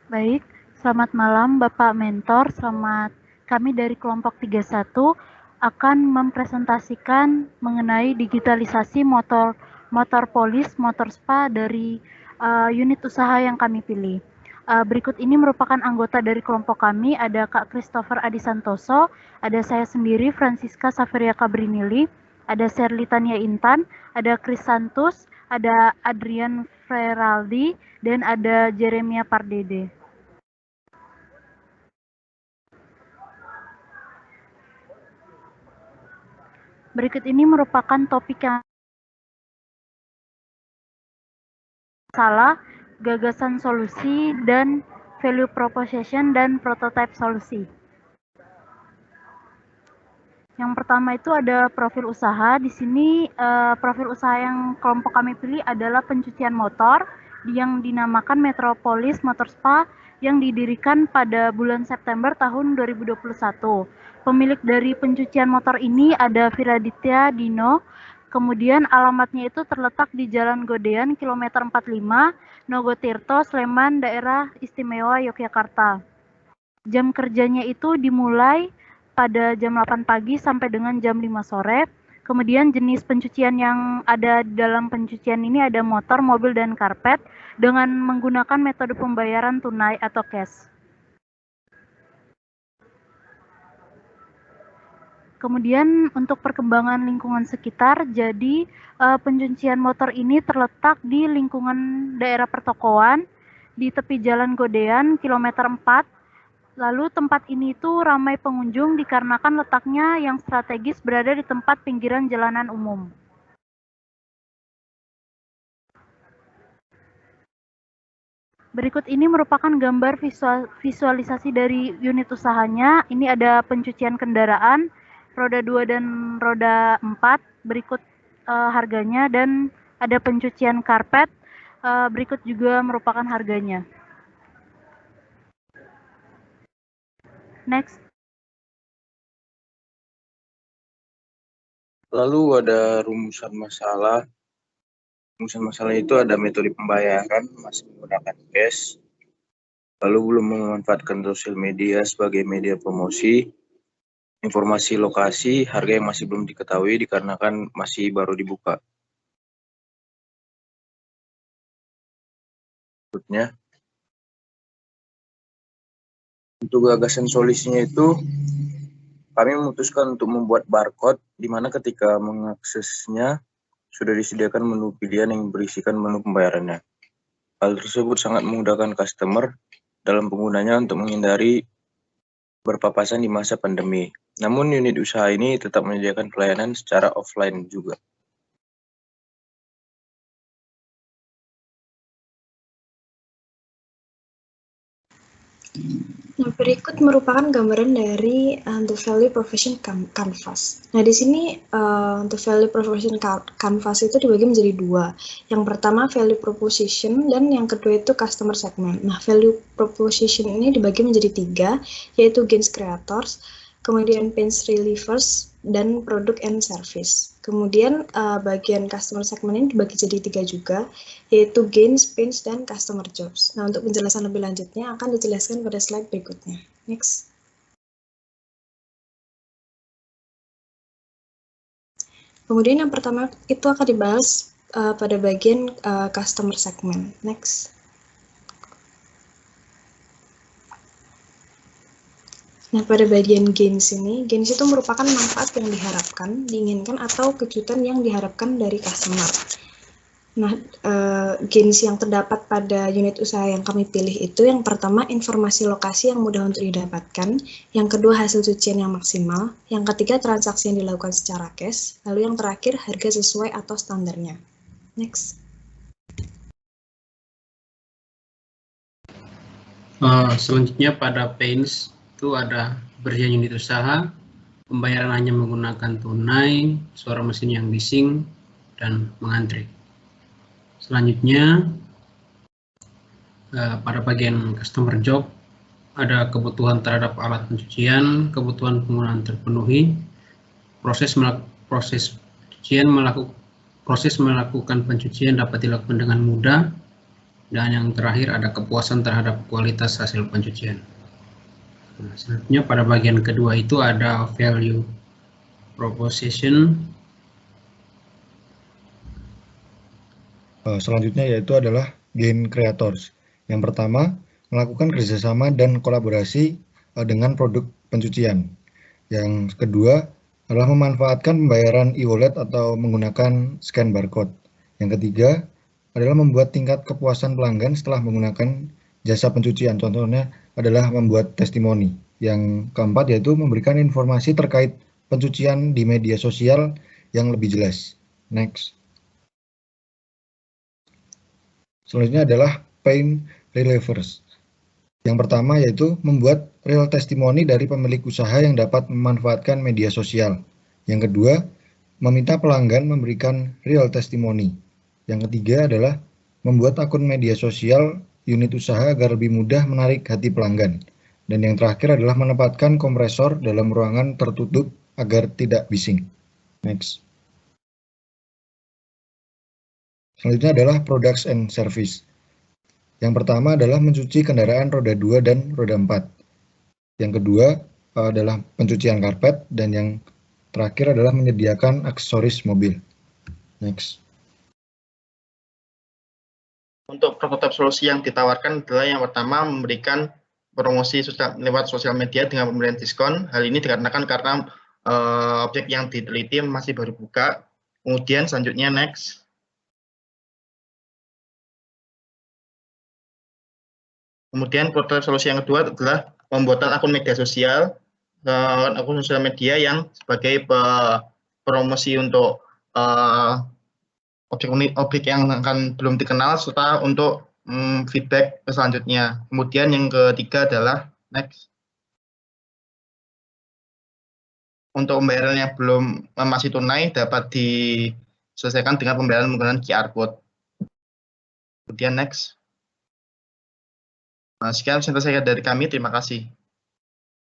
Baik, selamat malam Bapak Mentor. Kami dari kelompok 31 akan mempresentasikan mengenai digitalisasi motor polis, motor spa dari unit usaha yang kami pilih. Berikut ini merupakan anggota dari kelompok kami, ada Kak Christopher Adi Santoso, ada saya sendiri Francisca Saveria Cabrinili, ada Sherly Tania Intan, ada Chris Santos, ada Adrian Feraldi, dan ada Jeremia Pardede. Berikut ini merupakan topik yang salah, gagasan solusi, dan value proposition dan prototype solusi. Yang pertama itu ada profil usaha. Di sini profil usaha yang kelompok kami pilih adalah pencucian motor yang dinamakan Metropolis Motor Spa yang didirikan pada bulan September tahun 2021. Pemilik dari pencucian motor ini ada Viraditya Dino. Kemudian alamatnya itu terletak di Jalan Godean, kilometer 45, Nogotirto, Sleman, Daerah Istimewa Yogyakarta. Jam kerjanya itu dimulai pada jam 8 pagi sampai dengan jam 5 sore. Kemudian jenis pencucian yang ada dalam pencucian ini ada motor, mobil, dan karpet dengan menggunakan metode pembayaran tunai atau cash. Kemudian untuk perkembangan lingkungan sekitar, jadi pencucian motor ini terletak di lingkungan daerah pertokoan di tepi Jalan Godean, kilometer 4. Lalu tempat ini tuh ramai pengunjung dikarenakan letaknya yang strategis berada di tempat pinggiran jalanan umum. Berikut ini merupakan gambar visualisasi dari unit usahanya. Ini ada pencucian kendaraan, roda 2 dan roda 4, berikut harganya, dan ada pencucian karpet, berikut juga merupakan harganya. Next. Lalu ada rumusan masalah. Rumusan masalah itu ada metode pembayaran masih menggunakan cash. Lalu belum memanfaatkan sosial media sebagai media promosi. Informasi lokasi, harga yang masih belum diketahui dikarenakan masih baru dibuka. Berikutnya, untuk gagasan solusinya itu, kami memutuskan untuk membuat barcode, di mana ketika mengaksesnya, sudah disediakan menu pilihan yang berisikan menu pembayarannya. Hal tersebut sangat memudahkan customer dalam penggunanya untuk menghindari berpapasan di masa pandemi. Namun unit usaha ini tetap menyediakan pelayanan secara offline juga. Nah, berikut merupakan gambaran dari the value proposition canvas. Nah, di sini the value proposition canvas itu dibagi menjadi dua. Yang pertama value proposition dan yang kedua itu customer segment. Nah, value proposition ini dibagi menjadi tiga, yaitu gains creators, kemudian pains relievers, dan product and service. Kemudian bagian customer segment ini dibagi jadi tiga juga, yaitu gains, pains, dan customer jobs. Nah, untuk penjelasan lebih lanjutnya akan dijelaskan pada slide berikutnya. Next. Kemudian yang pertama itu akan dibahas pada bagian customer segment. Next. Nah, pada bagian gains ini, gains itu merupakan manfaat yang diharapkan, diinginkan, atau kejutan yang diharapkan dari customer. Nah, gains yang terdapat pada unit usaha yang kami pilih itu yang pertama informasi lokasi yang mudah untuk didapatkan, yang kedua hasil cucian yang maksimal, yang ketiga transaksi yang dilakukan secara cash, lalu yang terakhir harga sesuai atau standarnya. Next. Selanjutnya pada pains itu ada berjalan unit usaha, pembayaran hanya menggunakan tunai, suara mesin yang bising, dan mengantri. Selanjutnya pada bagian customer job ada kebutuhan terhadap alat pencucian, kebutuhan penggunaan terpenuhi, proses melakukan pencucian dapat dilakukan dengan mudah, Dan yang terakhir ada kepuasan terhadap kualitas hasil pencucian. Nah, selanjutnya pada bagian kedua itu ada value proposition. Selanjutnya yaitu adalah gain creators. Yang pertama, melakukan kerjasama dan kolaborasi dengan produk pencucian. Yang kedua adalah memanfaatkan pembayaran e-wallet atau menggunakan scan barcode. Yang ketiga adalah membuat tingkat kepuasan pelanggan setelah menggunakan jasa pencucian. Contohnya adalah membuat testimoni. Yang keempat yaitu memberikan informasi terkait pencucian di media sosial yang lebih jelas. Next. Selanjutnya adalah pain relievers. Yang pertama yaitu membuat real testimoni dari pemilik usaha yang dapat memanfaatkan media sosial. Yang kedua, meminta pelanggan memberikan real testimoni. Yang ketiga adalah membuat akun media sosial unit usaha agar lebih mudah menarik hati pelanggan. Dan yang terakhir adalah menempatkan kompresor dalam ruangan tertutup agar tidak bising. Next. Selanjutnya adalah products and service. Yang pertama adalah mencuci kendaraan roda 2 dan roda 4. Yang kedua adalah pencucian karpet, dan yang terakhir adalah menyediakan aksesoris mobil. Next. Untuk prototipe solusi yang ditawarkan adalah yang pertama memberikan promosi lewat sosial media dengan pemberian diskon. Hal ini dikarenakan karena objek yang diteliti masih baru buka. Kemudian selanjutnya next. Kemudian prototipe solusi yang kedua adalah pembuatan akun media sosial, yang sebagai promosi untuk objek yang akan belum dikenal serta untuk feedback selanjutnya. Kemudian yang ketiga adalah next. Untuk pembayaran yang belum masih tunai dapat diselesaikan dengan pembayaran menggunakan QR code. Kemudian next. Sekian presentasi dari kami, terima kasih.